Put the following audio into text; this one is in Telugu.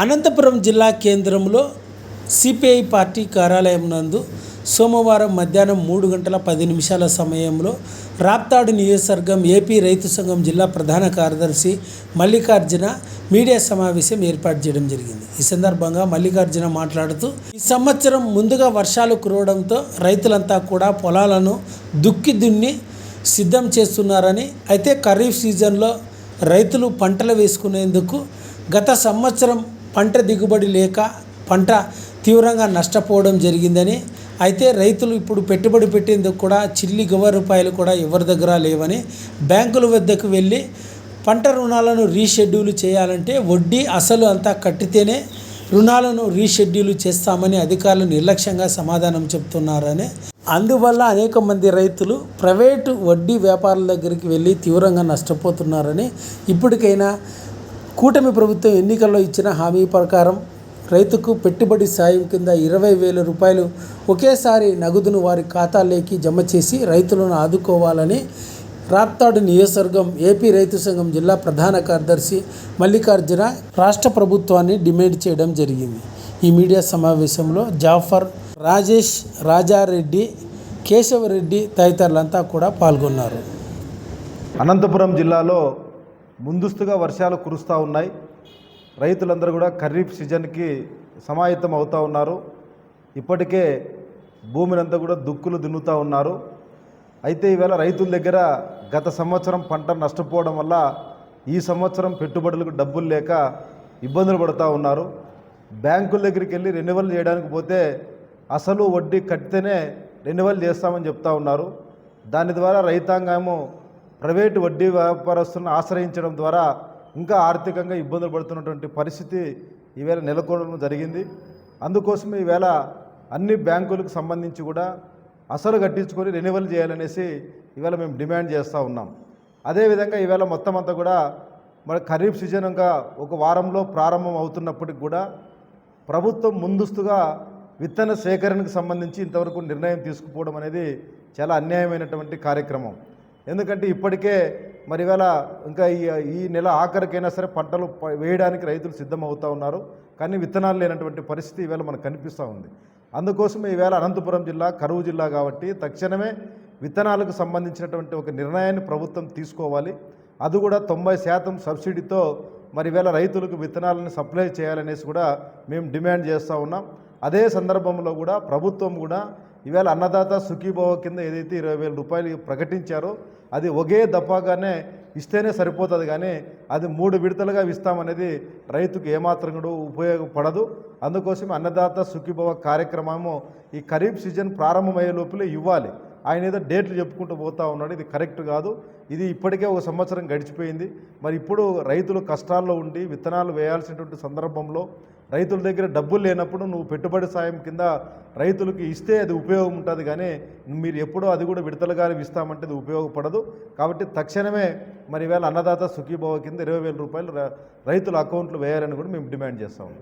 అనంతపురం జిల్లా కేంద్రంలో సిపిఐ పార్టీ కార్యాలయం నందు సోమవారం మధ్యాహ్నం 3:10 సమయంలో రాప్తాడు నియోజకవర్గం ఏపీ రైతు సంఘం జిల్లా ప్రధాన కార్యదర్శి మల్లికార్జున మీడియా సమావేశం ఏర్పాటు చేయడం జరిగింది. ఈ సందర్భంగా మల్లికార్జున మాట్లాడుతూ, ఈ సంవత్సరం ముందుగా వర్షాలు కురవడంతో రైతులంతా కూడా పొలాలను దున్ని సిద్ధం చేస్తున్నారని, అయితే ఖరీఫ్ సీజన్లో రైతులు పంటలు వేసుకునేందుకు గత సంవత్సరం పంట దిగుబడి లేక పంట తీవ్రంగా నష్టపోవడం జరిగిందని, అయితే రైతులు ఇప్పుడు పెట్టుబడి పెట్టేందుకు కూడా చిల్లి గవ్వ రూపాయలు కూడా ఎవరి దగ్గర లేవని, బ్యాంకుల వద్దకు వెళ్ళి పంట రుణాలను రీషెడ్యూల్ చేయాలంటే వడ్డీ అసలు అంతా కట్టితేనే రుణాలను రీషెడ్యూల్ చేస్తామని అధికారులు నిర్లక్ష్యంగా సమాధానం చెప్తున్నారని, అందువల్ల అనేక మంది రైతులు ప్రైవేటు వడ్డీ వ్యాపారుల దగ్గరికి వెళ్ళి తీవ్రంగా నష్టపోతున్నారని, ఇప్పటికైనా కూటమి ప్రభుత్వం ఎన్నికల్లో ఇచ్చిన హామీ ప్రకారం రైతుకు పెట్టుబడి సాయం కింద 20,000 రూపాయలు ఒకేసారి నగదును వారి ఖాతాలోకి జమ చేసి రైతులను ఆదుకోవాలని రాప్తాడు నియోజకవర్గం ఏపీ రైతు సంఘం జిల్లా ప్రధాన కార్యదర్శి మల్లికార్జున రాష్ట్ర ప్రభుత్వాన్ని డిమాండ్ చేయడం జరిగింది. ఈ మీడియా సమావేశంలో జాఫర్, రాజేష్, రాజారెడ్డి, కేశవరెడ్డి తదితరులంతా కూడా పాల్గొన్నారు. అనంతపురం జిల్లాలో ముందస్తుగా వర్షాలు కురుస్తూ ఉన్నాయి. రైతులందరూ కూడా ఖరీఫ్ సీజన్కి సమాయత్తం అవుతూ ఉన్నారు. ఇప్పటికే భూమినంతా కూడా దున్నుతూ ఉన్నారు. అయితే ఈవేళ రైతుల దగ్గర గత సంవత్సరం పంట నష్టపోవడం వల్ల ఈ సంవత్సరం పెట్టుబడులకు డబ్బులు లేక ఇబ్బందులు పడుతూ ఉన్నారు. బ్యాంకుల దగ్గరికి వెళ్ళి రెన్యువల్ చేయడానికి పోతే అసలు వడ్డీ కట్టితేనే రెన్యువల్ చేస్తామని చెప్తా ఉన్నారు. దాని ద్వారా రైతాంగము ప్రైవేటు వడ్డీ వ్యాపారస్తులను ఆశ్రయించడం ద్వారా ఇంకా ఆర్థికంగా ఇబ్బందులు పడుతున్నటువంటి పరిస్థితి ఈవేళ నెలకొనడం జరిగింది. అందుకోసమే ఈవేళ అన్ని బ్యాంకులకు సంబంధించి కూడా అసలు కట్టించుకొని రెన్యువల్ చేయాలనేసి ఈవేళ మేము డిమాండ్ చేస్తూ ఉన్నాం. అదేవిధంగా ఈవేళ మొత్తం అంతా కూడా మన ఖరీఫ్ సీజన్ ఇంకా ఒక వారంలో ప్రారంభం అవుతున్నప్పటికి కూడా ప్రభుత్వం ముందస్తుగా విత్తన సేకరణకు సంబంధించి ఇంతవరకు నిర్ణయం తీసుకుపోవడం అనేది చాలా అన్యాయమైనటువంటి కార్యక్రమం. ఎందుకంటే ఇప్పటికే మరి ఇవాళ ఇంకా ఈ నెల ఆఖరికైనా సరే పంటలు వేయడానికి రైతులు సిద్ధమవుతూ ఉన్నారు. కానీ విత్తనాలు లేనటువంటి పరిస్థితి ఈవేళ మనకు కనిపిస్తూ ఉంది. అందుకోసమే ఈవేళ అనంతపురం జిల్లా కరువు జిల్లా కాబట్టి తక్షణమే విత్తనాలకు సంబంధించినటువంటి ఒక నిర్ణయాన్ని ప్రభుత్వం తీసుకోవాలి. అది కూడా 90% సబ్సిడీతో మరి ఈవేళ రైతులకు విత్తనాలను సప్లై చేయాలనేసి కూడా మేము డిమాండ్ చేస్తూ ఉన్నాం. అదే సందర్భంలో కూడా ప్రభుత్వం కూడా ఈవేళ అన్నదాత సుఖీభవ కింద ఏదైతే 20,000 రూపాయలు ప్రకటించారో అది ఒకే దఫాగానే ఇస్తేనే సరిపోతుంది, కానీ అది 3 విడతలుగా ఇస్తామనేది రైతుకు ఏమాత్రం కూడా ఉపయోగపడదు. అందుకోసం అన్నదాత సుఖీభవ కార్యక్రమము ఈ ఖరీఫ్ సీజన్ ప్రారంభమయ్యే లోపలే ఇవ్వాలి. ఆయన ఏదో డేట్లు చెప్పుకుంటూ పోతూ ఉన్నాడు. ఇది కరెక్ట్ కాదు. ఇది ఇప్పటికే ఒక సంవత్సరం గడిచిపోయింది. మరి ఇప్పుడు రైతులు కష్టాల్లో ఉండి విత్తనాలు వేయాల్సినటువంటి సందర్భంలో రైతుల దగ్గర డబ్బులు లేనప్పుడు నువ్వు పెట్టుబడి సాయం కింద రైతులకు ఇస్తే అది ఉపయోగం ఉంటుంది, కానీ మీరు ఎప్పుడో అది కూడా విడతలుగా ఇస్తామంటే అది ఉపయోగపడదు. కాబట్టి తక్షణమే మరి ఈవేళ అన్నదాత సుఖీభవ కింద 20,000 రూపాయలు రైతుల అకౌంట్లు వేయాలని కూడా మేము డిమాండ్ చేస్తాము.